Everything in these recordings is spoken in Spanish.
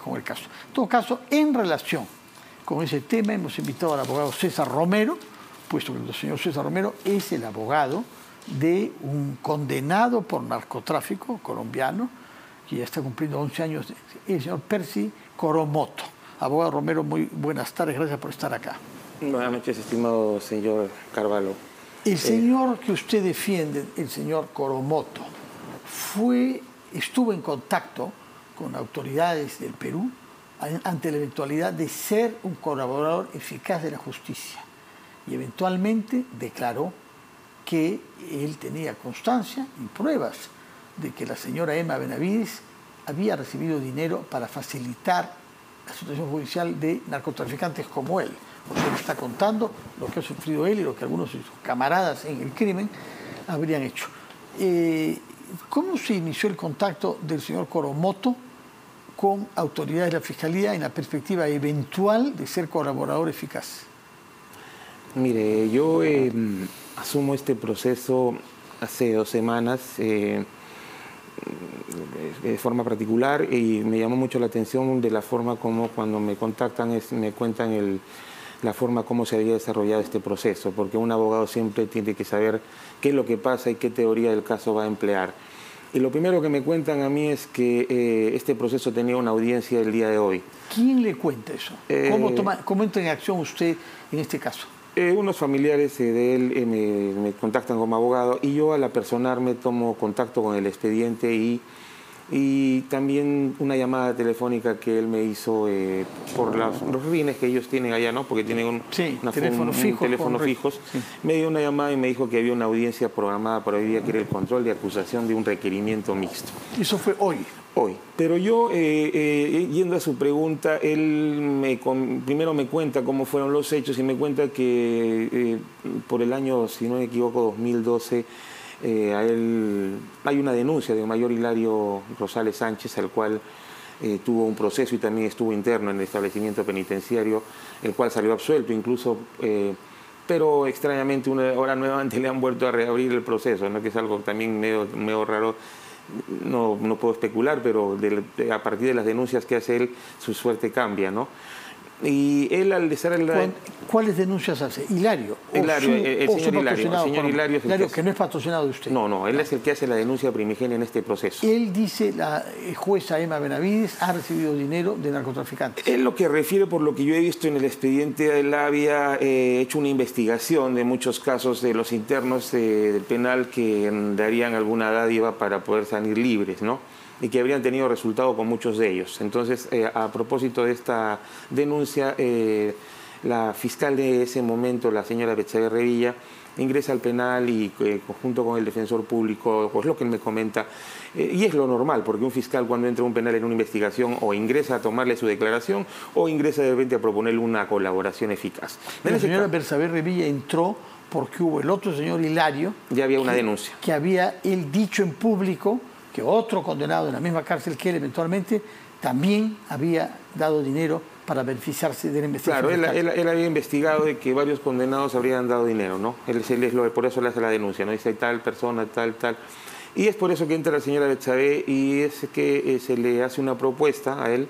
con el caso. En todo caso, en relación con ese tema, hemos invitado al abogado César Romero, puesto que el señor César Romero es el abogado de un condenado por narcotráfico colombiano, que ya está cumpliendo 11 años, el señor Percy Coromoto. Abogado Romero, muy buenas tardes, gracias por estar acá. Buenas noches, estimado señor Carvalho. El señor que usted defiende, el señor Coromoto, estuvo en contacto con autoridades del Perú ante la eventualidad de ser un colaborador eficaz de la justicia y eventualmente declaró que él tenía constancia y pruebas de que la señora Emma Benavides había recibido dinero para facilitar la situación judicial de narcotraficantes como él. O sea, está contando lo que ha sufrido él y lo que algunos de sus camaradas en el crimen habrían hecho. ¿Cómo se inició el contacto del señor Coromoto con autoridades de la Fiscalía en la perspectiva eventual de ser colaborador eficaz? Mire, yo asumo este proceso hace 2 semanas de forma particular y me llamó mucho la atención de la forma como cuando me contactan me cuentan la forma como se había desarrollado este proceso, porque un abogado siempre tiene que saber qué es lo que pasa y qué teoría del caso va a emplear. Y lo primero que me cuentan a mí es que este proceso tenía una audiencia el día de hoy. ¿Quién le cuenta eso? ¿Cómo entra en acción usted en este caso? Unos familiares de él me contactan como abogado y yo al apersonarme tomo contacto con el expediente y también una llamada telefónica que él me hizo por los rines que ellos tienen allá, ¿no? Porque tienen un teléfono fijo. Sí. Me dio una llamada y me dijo que había una audiencia programada para hoy día, que era el control de acusación de un requerimiento mixto. ¿Eso fue hoy? Hoy. Pero yo, yendo a su pregunta, él primero me cuenta cómo fueron los hechos y me cuenta que por el año, si no me equivoco, 2012, a él hay una denuncia de mayor Hilario Rosales Sánchez, al cual tuvo un proceso y también estuvo interno en el establecimiento penitenciario, el cual salió absuelto incluso, pero extrañamente ahora nuevamente le han vuelto a reabrir el proceso, ¿no? Que es algo también medio raro. No puedo especular, pero a partir de las denuncias que hace él, su suerte cambia, ¿no? Y él al estar en la... ¿Cuáles denuncias hace? ¿Hilario? El señor Hilario es Hilario, que no es patrocinado de usted. No, él es el que hace la denuncia primigenia en este proceso. Él dice, la jueza Emma Benavides ha recibido dinero de narcotraficantes. Él lo que refiere, por lo que yo he visto en el expediente, él había hecho una investigación de muchos casos de los internos del penal que darían alguna dádiva para poder salir libres, ¿no? Y que habrían tenido resultado con muchos de ellos. Entonces, a propósito de esta denuncia, la fiscal de ese momento, la señora Betsabe Revilla, ingresa al penal y junto con el defensor público, pues lo que él me comenta, y es lo normal, porque un fiscal cuando entra a un penal en una investigación o ingresa a tomarle su declaración o ingresa de repente a proponerle una colaboración eficaz. La señora Betsabe Revilla entró porque hubo el otro señor Hilario... Ya había una denuncia. Que había él dicho en público que otro condenado en la misma cárcel que él eventualmente también había dado dinero para beneficiarse de la investigación. Claro, él había investigado de que varios condenados habrían dado dinero, ¿no? Por eso le hace la denuncia, ¿no? Dice tal persona, tal. Y es por eso que entra la señora Betsabe y es que se le hace una propuesta a él.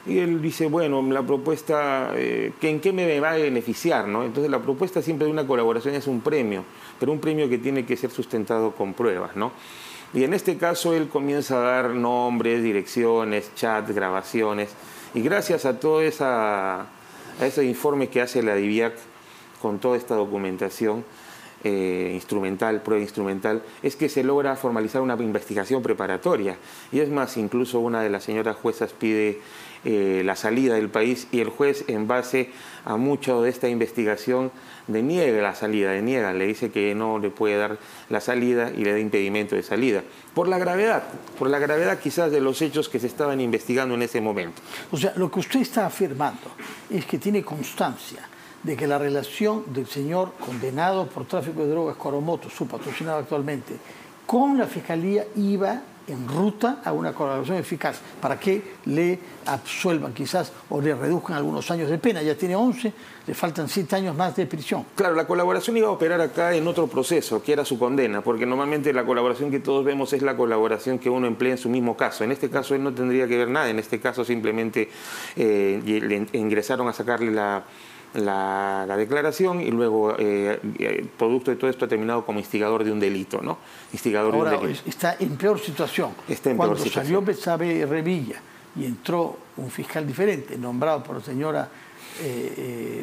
Y él dice, bueno, la propuesta, ¿en qué me va a beneficiar, no? Entonces la propuesta siempre de una colaboración es un premio, pero un premio que tiene que ser sustentado con pruebas, ¿no? Y en este caso él comienza a dar nombres, direcciones, chats, grabaciones. Y gracias a todo ese informe que hace la DIVIAC con toda esta documentación instrumental, prueba instrumental, es que se logra formalizar una investigación preparatoria. Y es más, incluso una de las señoras juezas pide la salida del país y el juez, en base a mucho de esta investigación, deniega la salida, le dice que no le puede dar la salida y le da impedimento de salida. Por la gravedad quizás de los hechos que se estaban investigando en ese momento. O sea, lo que usted está afirmando es que tiene constancia de que la relación del señor condenado por tráfico de drogas Coromoto, su patrocinado actualmente, con la Fiscalía iba en ruta a una colaboración eficaz para que le absuelvan quizás o le reduzcan algunos años de pena. Ya tiene 11, le faltan 7 años más de prisión. Claro, la colaboración iba a operar acá en otro proceso, que era su condena, porque normalmente la colaboración que todos vemos es la colaboración que uno emplea en su mismo caso. En este caso él no tendría que ver nada, en este caso simplemente le ingresaron a sacarle la declaración y luego, producto de todo esto, ha terminado como instigador de un delito, ¿no? Instigador Ahora de un delito. está en peor situación. Está en Cuando peor situación. salió Betsabe Revilla y entró un fiscal diferente, nombrado por la señora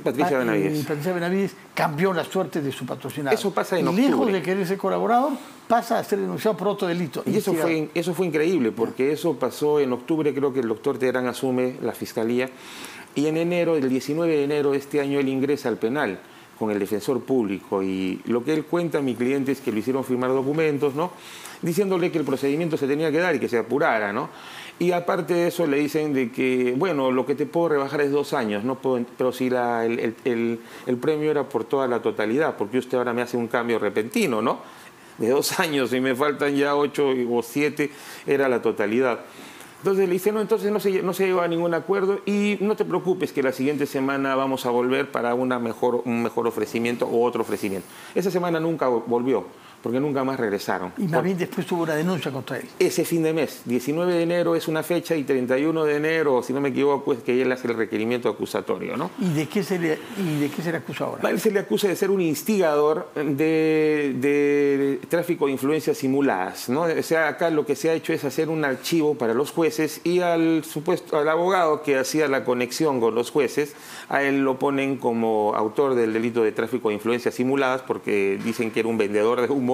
Patricia Benavides. Patricia Benavides, cambió la suerte de su patrocinado. Eso pasa en y octubre. lejos de querer ser colaborador, pasa a ser denunciado por otro delito. Y eso fue increíble, porque eso pasó en octubre. Creo que el doctor Terán asume la fiscalía. Y en enero, el 19 de enero de este año, él ingresa al penal con el defensor público. Y lo que él cuenta a mi cliente es que le hicieron firmar documentos, ¿no?, diciéndole que el procedimiento se tenía que dar y que se apurara, ¿no? Y aparte de eso le dicen de que, bueno, lo que te puedo rebajar es 2 años, no puedo, pero si el premio era por toda la totalidad, porque usted ahora me hace un cambio repentino, ¿no? De 2 años y me faltan ya 8 o 7, era la totalidad. Entonces le dice, no, entonces no se llegó a ningún acuerdo y no te preocupes que la siguiente semana vamos a volver para un mejor ofrecimiento o otro ofrecimiento. Esa semana nunca volvió, porque nunca más regresaron. Y más bien después tuvo una denuncia contra él. Ese fin de mes, 19 de enero es una fecha y 31 de enero, si no me equivoco, pues que él hace el requerimiento acusatorio, ¿no? ¿Y de qué se le acusa ahora? A él se le acusa de ser un instigador de tráfico de influencias simuladas, ¿no? O sea, acá lo que se ha hecho es hacer un archivo para los jueces y al abogado que hacía la conexión con los jueces, a él lo ponen como autor del delito de tráfico de influencias simuladas porque dicen que era un vendedor de humo,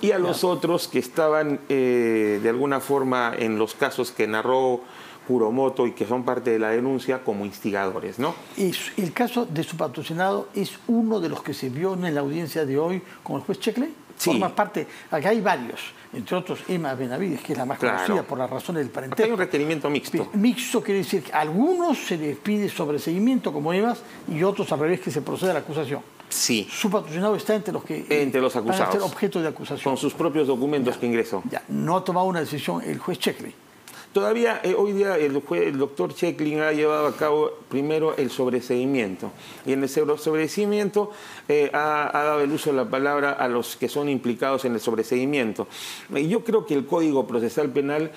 y a los otros que estaban de alguna forma en los casos que narró Kuromoto y que son parte de la denuncia como instigadores, ¿no? ¿El caso de su patrocinado es uno de los que se vio en la audiencia de hoy con el juez Checkley? Sí. Forma parte, acá hay varios, entre otros Emma Benavides, que es la más conocida por las razones del parentesco. Acá hay un requerimiento mixto. Mixto quiere decir que a algunos se les pide sobreseguimiento como Emma y otros al revés que se procede a la acusación. Sí. Su patrocinado está entre los que acusados. van a ser objeto de acusación. Con sus propios documentos que ingresó. Ya, no ha tomado una decisión el juez Checkley. Todavía hoy día el doctor Checklin ha llevado a cabo primero el sobreseguimiento. Y en el sobreseguimiento ha dado el uso de la palabra a los que son implicados en el sobreseguimiento. Y yo creo que el Código Procesal Penal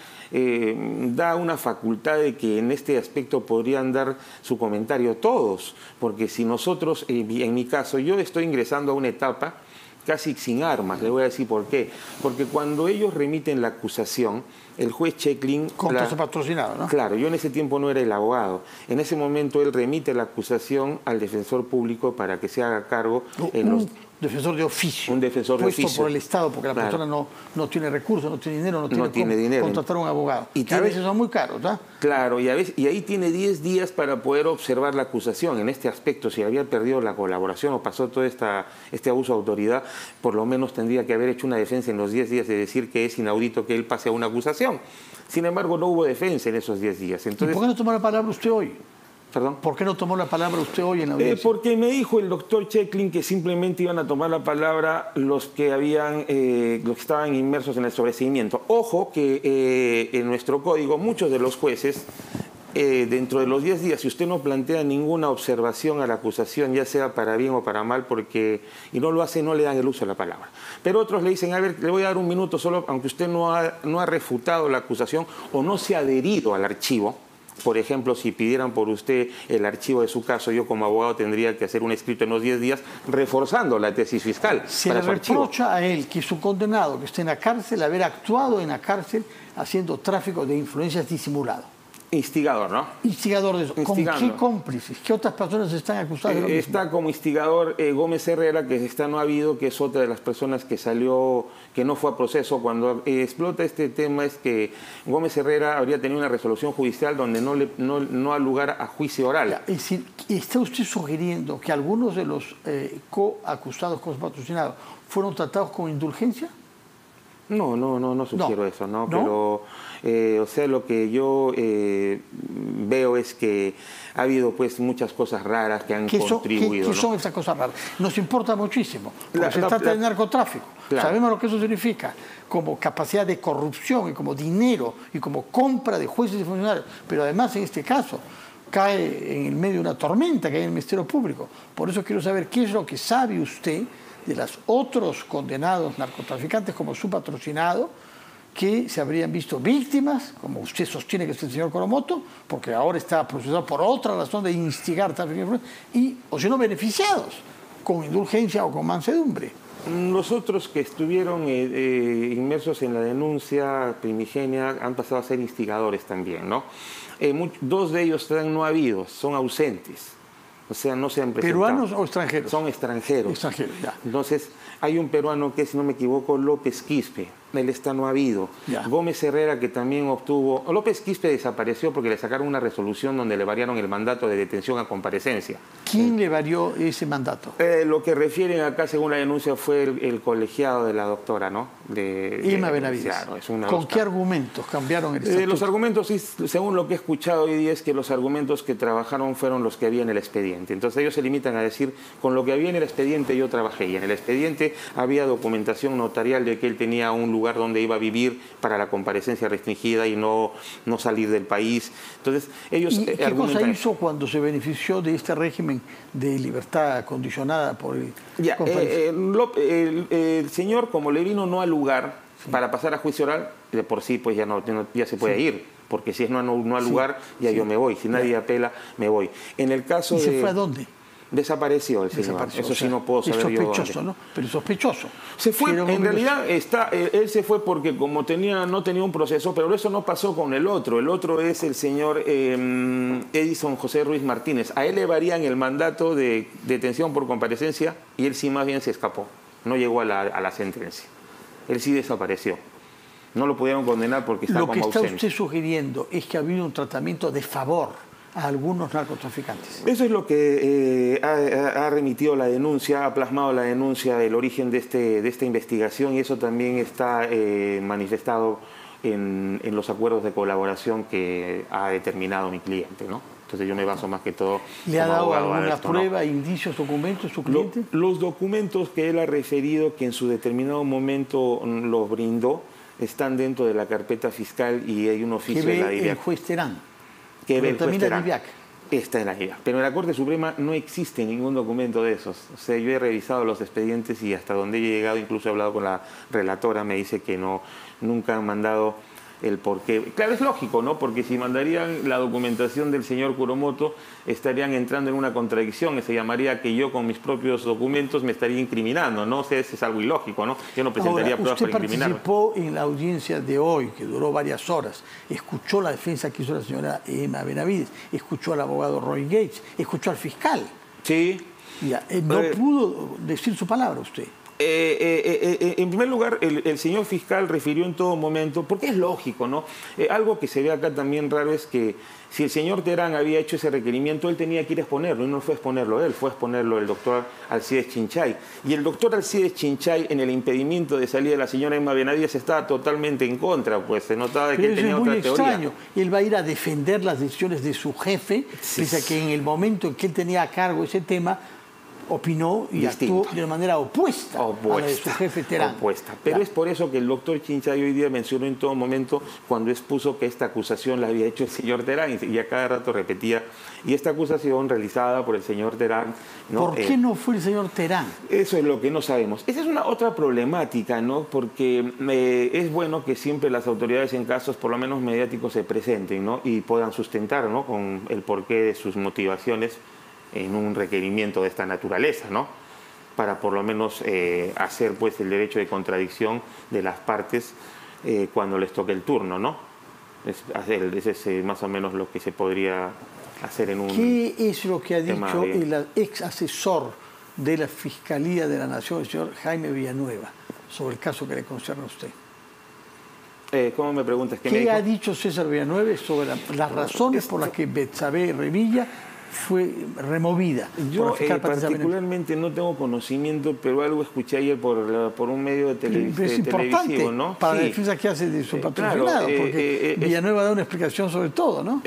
da una facultad de que en este aspecto podrían dar su comentario todos. Porque si nosotros, en mi caso, yo estoy ingresando a una etapa casi sin armas, le voy a decir por qué. Porque cuando ellos remiten la acusación, el juez Checklin... Contra su patrocinado, ¿no? Claro, yo en ese tiempo no era el abogado. En ese momento él remite la acusación al defensor público para que se haga cargo en los... defensor de oficio. Un defensor de oficio. Puesto por el Estado, porque la persona no tiene recursos, no tiene dinero, no tiene dinero. Contratar a un abogado. Y que a veces son muy caros, ¿no? Claro, y ahí tiene 10 días para poder observar la acusación. En este aspecto, si había perdido la colaboración o pasó todo este abuso de autoridad, por lo menos tendría que haber hecho una defensa en los 10 días de decir que es inaudito que él pase a una acusación. Sin embargo, no hubo defensa en esos 10 días. Entonces, ¿Y por qué no tomó la palabra usted hoy? ¿Perdón? ¿Por qué no tomó la palabra usted hoy en la audiencia? Porque me dijo el doctor Checklin que simplemente iban a tomar la palabra los que estaban inmersos en el sobreseguimiento. Ojo que en nuestro código muchos de los jueces, dentro de los 10 días, si usted no plantea ninguna observación a la acusación, ya sea para bien o para mal, y no lo hace, no le dan el uso de la palabra. Pero otros le dicen, a ver, le voy a dar un minuto solo, aunque usted no ha refutado la acusación o no se ha adherido al archivo. Por ejemplo, si pidieran por usted el archivo de su caso, yo como abogado tendría que hacer un escrito en los 10 días reforzando la tesis fiscal. Se le reprocha a él que es un condenado que esté en la cárcel, haber actuado en la cárcel haciendo tráfico de influencias disimulado. Instigador, ¿no? Instigador de eso. ¿Con qué cómplices? ¿Qué otras personas están acusadas de lo mismo? Está como instigador Gómez Herrera, que no ha habido, que es otra de las personas que salió, que no fue a proceso. Cuando explota este tema es que Gómez Herrera habría tenido una resolución judicial donde no ha lugar a juicio oral. Ya, es decir, ¿está usted sugiriendo que algunos de los coacusados con patrocinado fueron tratados con indulgencia? No sugiero eso, ¿no? Pero, o sea, lo que yo veo es que ha habido pues muchas cosas raras que han contribuido. ¿Qué son esas cosas raras? Nos importa muchísimo, porque se trata de narcotráfico. Claro. Sabemos lo que eso significa, como capacidad de corrupción y como dinero y como compra de jueces y funcionarios. Pero además en este caso cae en el medio de una tormenta que hay en el Ministerio Público. Por eso quiero saber qué es lo que sabe usted de los otros condenados narcotraficantes como su patrocinado, que se habrían visto víctimas, como usted sostiene que es el señor Coromoto, porque ahora está procesado por otra razón de instigar tráfico, y, o si no, beneficiados con indulgencia o con mansedumbre. Los otros que estuvieron inmersos en la denuncia primigenia han pasado a ser instigadores también, ¿no? Dos de ellos están no habidos, son ausentes. O sea, no se han presentado. ¿Peruanos o extranjeros? Son extranjeros. Extranjeros, ya. Entonces, hay un peruano que, si no me equivoco, López Quispe. Él está no habido. Ya. Gómez Herrera, que también obtuvo... López Quispe desapareció porque le sacaron una resolución donde le variaron el mandato de detención a comparecencia. ¿Quién le varió ese mandato? Lo que refieren acá, según la denuncia, fue el colegiado de la doctora, ¿no? Irma Benavides. ¿Con qué argumentos cambiaron el estatuto? Los argumentos, según lo que he escuchado hoy día, es que los argumentos que trabajaron fueron los que había en el expediente. Entonces ellos se limitan a decir, con lo que había en el expediente yo trabajé. Y en el expediente había documentación notarial de que él tenía un lugar donde iba a vivir para la comparecencia restringida y no salir del país. Entonces ellos... ¿Y qué cosa hizo cuando se benefició de este régimen de libertad condicionada por el... Ya, el señor, como le vino no al lugar para pasar a juicio oral, de por sí pues ya se puede ir, porque si es no al lugar, ya yo me voy. Si nadie apela, me voy. En el caso ¿Y se fue a dónde? Desapareció el señor. Eso sí no puedo saber yo. Sospechoso, ¿no? Pero sospechoso. Se fue, en realidad él se fue porque como no tenía un proceso, pero eso no pasó con el otro. El otro es el señor Edison José Ruiz Martínez. A él le varían el mandato de detención por comparecencia y él sí más bien se escapó. No llegó a la sentencia. Él sí desapareció. No lo pudieron condenar porque estaba como ausente. Lo que está usted sugiriendo es que ha habido un tratamiento de favor a algunos narcotraficantes. Eso es lo que ha remitido la denuncia, ha plasmado la denuncia, el origen de esta investigación, y eso también está manifestado en los acuerdos de colaboración que ha determinado mi cliente, ¿no? Entonces yo me baso más que todo... ¿Le ha dado alguna prueba, indicios, documentos su cliente? Los documentos que él ha referido que en su determinado momento los brindó están dentro de la carpeta fiscal y hay un oficio de la DIVIAC. El juez Terán. Que pero también la DIVIAC. Está en la DIVIAC. Pero en la Corte Suprema no existe ningún documento de esos. O sea, yo he revisado los expedientes y hasta donde he llegado, incluso he hablado con la relatora, me dice que nunca han mandado el porqué. Claro, es lógico, ¿no? Porque si mandarían la documentación del señor Coromoto, estarían entrando en una contradicción. Se llamaría que yo con mis propios documentos me estaría incriminando, ¿no? O sea, es algo ilógico, ¿no? Yo no presentaría pruebas para incriminarme. Usted participó en la audiencia de hoy, que duró varias horas. Escuchó la defensa que hizo la señora Irma Benavides, escuchó al abogado Roy Gates, escuchó al fiscal. Sí. Ya, no pudo decir su palabra usted. En primer lugar, el señor fiscal refirió en todo momento, porque es lógico, ¿no? Algo que se ve acá también raro es que si el señor Terán había hecho ese requerimiento, él tenía que ir a exponerlo, y no fue a exponerlo él, fue a exponerlo el doctor Alcides Chinchay. Y el doctor Alcides Chinchay, en el impedimento de salida de la señora Irma Benavides, estaba totalmente en contra, pues se notaba que él tenía otra teoría. Pero es muy extraño, él va a ir a defender las decisiones de su jefe, pese a que en el momento en que él tenía a cargo ese tema, opinó y actuó de una manera opuesta a la de su jefe Terán. Pero es por eso que el doctor Chinchay hoy día mencionó en todo momento cuando expuso que esta acusación la había hecho el señor Terán y a cada rato repetía, y esta acusación realizada por el señor Terán, ¿no? ¿Por qué no fue el señor Terán? Eso es lo que no sabemos. Esa es otra problemática, ¿no? Porque es bueno que siempre las autoridades en casos por lo menos mediáticos se presenten, ¿no? Y puedan sustentar, ¿no? Con el porqué de sus motivaciones en un requerimiento de esta naturaleza, ¿no? Para por lo menos hacer pues el derecho de contradicción de las partes cuando les toque el turno, ¿no? Es más o menos lo que se podría hacer en un... ¿Qué es lo que ha dicho el ex asesor de la Fiscalía de la Nación, el señor Jaime Villanueva, sobre el caso que le concierne a usted? ¿Cómo me preguntas? ¿Qué ha dicho César Villanueva sobre las razones por las que Betsabé Revilla fue removida. Yo particularmente no tengo conocimiento, pero algo escuché ayer por un medio de televisivo, ¿no? Para la defensa que hace de su patrocinado, porque Villanueva da una explicación sobre todo, ¿no?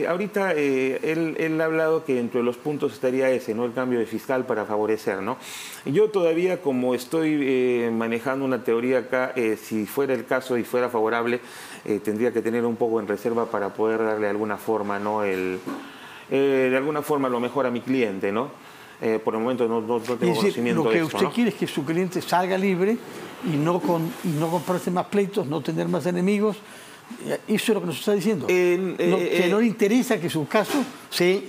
Ahorita él ha hablado que entre los puntos estaría ese, ¿no? El cambio de fiscal para favorecer, ¿no? Yo todavía, como estoy manejando una teoría acá, si fuera el caso y fuera favorable, tendría que tener un poco en reserva para poder darle alguna forma, ¿no? De alguna forma lo mejor a mi cliente, ¿no? Por el momento no tengo conocimiento de eso. Lo que usted quiere es que su cliente salga libre y no comprarse más pleitos, no tener más enemigos. Eso es lo que nos está diciendo. Que no le interesa que su caso se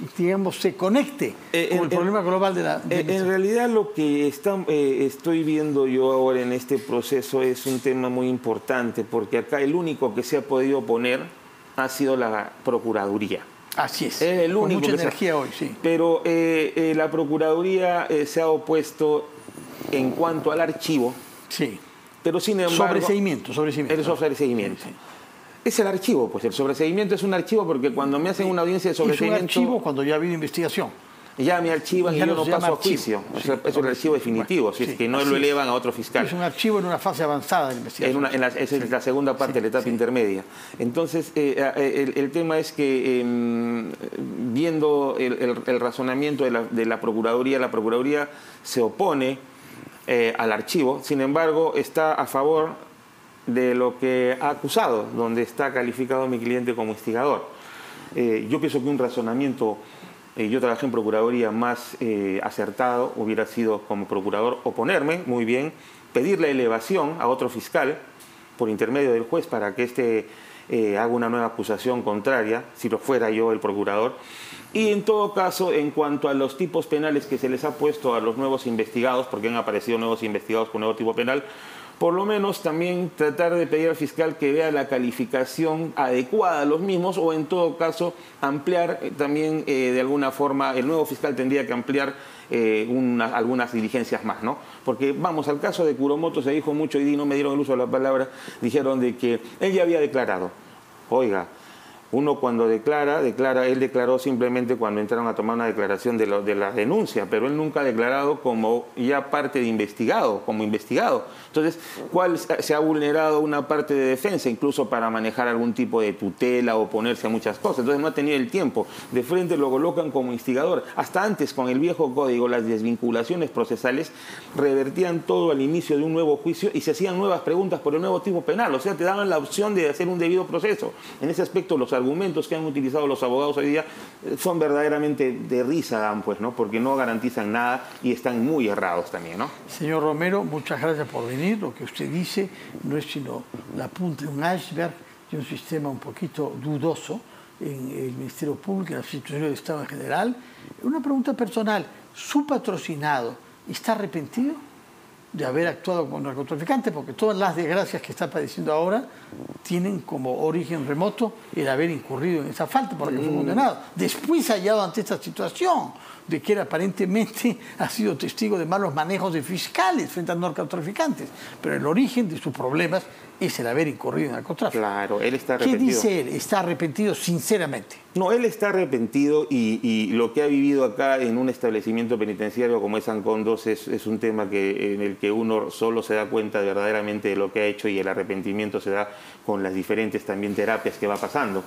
conecte con el problema global de la... En realidad lo que estoy viendo yo ahora en este proceso es un tema muy importante, porque acá el único que se ha podido oponer ha sido la Procuraduría. Así es, con mucha energía hoy, sí. Pero la Procuraduría se ha opuesto en cuanto al archivo. Sí. Pero sin embargo... Sobreseguimiento. El sobreseguimiento. Sí. Es el archivo, pues el sobreseguimiento es un archivo porque cuando me hacen una audiencia de sobreseguimiento... Es un archivo cuando ya ha habido investigación. Ya me archivan y yo no paso a juicio. Sí, es un archivo definitivo, si es que no lo elevan a otro fiscal. Es un archivo en una fase avanzada de la investigación. Esa es la segunda parte de la etapa intermedia. Entonces, el tema es que viendo el razonamiento de la Procuraduría se opone al archivo, sin embargo, está a favor de lo que ha acusado, donde está calificado mi cliente como instigador. Yo pienso que un razonamiento... yo trabajé en Procuraduría más acertado, hubiera sido como procurador oponerme, muy bien, pedir la elevación a otro fiscal por intermedio del juez para que éste haga una nueva acusación contraria, si lo fuera yo el procurador. Y en todo caso, en cuanto a los tipos penales que se les ha puesto a los nuevos investigados, porque han aparecido nuevos investigados con nuevo tipo penal, por lo menos también tratar de pedir al fiscal que vea la calificación adecuada a los mismos, o en todo caso ampliar también de alguna forma, el nuevo fiscal tendría que ampliar algunas diligencias más, ¿no? Porque vamos, al caso de Kuromoto se dijo mucho y no me dieron el uso de la palabra, dijeron de que él ya había declarado. Oiga, uno cuando él declaró simplemente cuando entraron a tomar una declaración de la denuncia, pero él nunca ha declarado como ya parte de investigado, como investigado. Entonces, ¿cuál se ha vulnerado una parte de defensa, incluso para manejar algún tipo de tutela o oponerse a muchas cosas? Entonces no ha tenido el tiempo. De frente lo colocan como instigador. Hasta antes, con el viejo código, las desvinculaciones procesales revertían todo al inicio de un nuevo juicio y se hacían nuevas preguntas por el nuevo tipo penal. O sea, te daban la opción de hacer un debido proceso. En ese aspecto, los argumentos que han utilizado los abogados hoy día son verdaderamente de risa, pues, ¿no? Porque no garantizan nada y están muy errados también, ¿no? Señor Romero, muchas gracias por venir. Lo que usted dice no es sino la punta de un iceberg de un sistema un poquito dudoso en el Ministerio Público, en las instituciones del Estado en general. Una pregunta personal, ¿su patrocinado está arrepentido de haber actuado como narcotraficante? Porque todas las desgracias que está padeciendo ahora tienen como origen remoto el haber incurrido en esa falta por la que fue condenado. Después hallado ante esta situación de que él aparentemente ha sido testigo de malos manejos de fiscales frente a narcotraficantes. Pero el origen de sus problemas es el haber incurrido en narcotráfico. Claro, él está arrepentido. ¿Qué dice él? ¿Está arrepentido sinceramente? No, él está arrepentido y lo que ha vivido acá en un establecimiento penitenciario como es Ancón 2 es un tema en el que uno solo se da cuenta verdaderamente de lo que ha hecho, y el arrepentimiento se da con las diferentes también terapias que va pasando.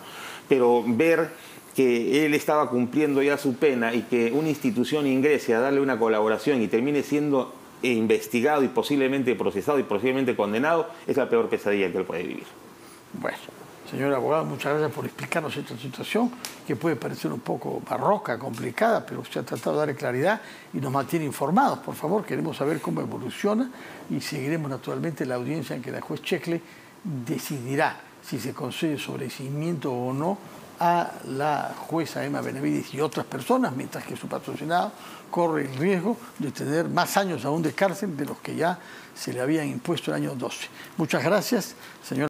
Pero ver que él estaba cumpliendo ya su pena y que una institución ingrese a darle una colaboración y termine siendo investigado y posiblemente procesado y posiblemente condenado, es la peor pesadilla que él puede vivir. Bueno, señor abogado, muchas gracias por explicarnos esta situación que puede parecer un poco barroca, complicada, pero usted ha tratado de darle claridad y nos mantiene informados. Por favor, queremos saber cómo evoluciona y seguiremos naturalmente la audiencia en que la juez Checle decidirá si se concede sobreseimiento o no a la jueza Emma Benavides y otras personas, mientras que su patrocinado corre el riesgo de tener más años aún de cárcel de los que ya se le habían impuesto el año 12. Muchas gracias, señor.